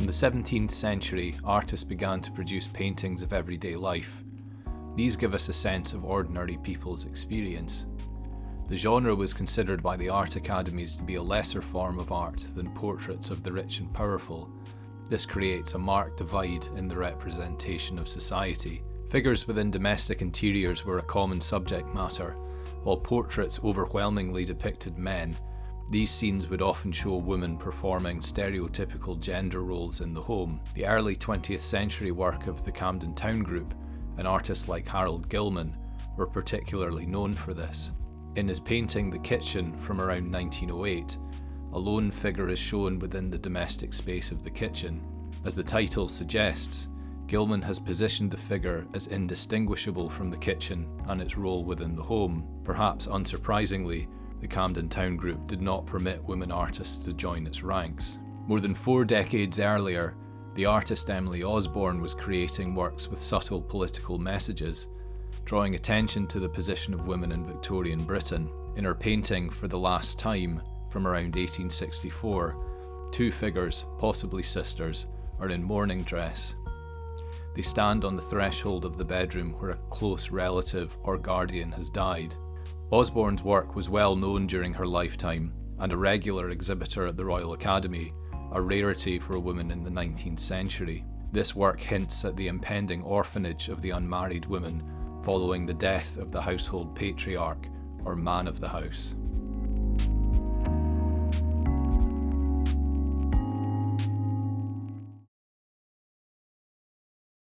the 17th century, artists began to produce paintings of everyday life. These give us a sense of ordinary people's experience. The genre was considered by the art academies to be a lesser form of art than portraits of the rich and powerful. This creates a marked divide in the representation of society. Figures within domestic interiors were a common subject matter, while portraits overwhelmingly depicted men. These scenes would often show women performing stereotypical gender roles in the home. The early 20th century work of the Camden Town Group and artists like Harold Gilman were particularly known for this. In his painting The Kitchen from around 1908, a lone figure is shown within the domestic space of the kitchen. As the title suggests, Gilman has positioned the figure as indistinguishable from the kitchen and its role within the home. Perhaps unsurprisingly, the Camden Town Group did not permit women artists to join its ranks. More than 4 decades earlier, the artist Emily Osborne was creating works with subtle political messages, drawing attention to the position of women in Victorian Britain. In her painting For the Last Time, from around 1864, 2 figures, possibly sisters, are in mourning dress. They stand on the threshold of the bedroom where a close relative or guardian has died. Osborne's work was well known during her lifetime and a regular exhibitor at the Royal Academy, a rarity for a woman in the 19th century. This work hints at the impending orphanage of the unmarried woman following the death of the household patriarch or man of the house.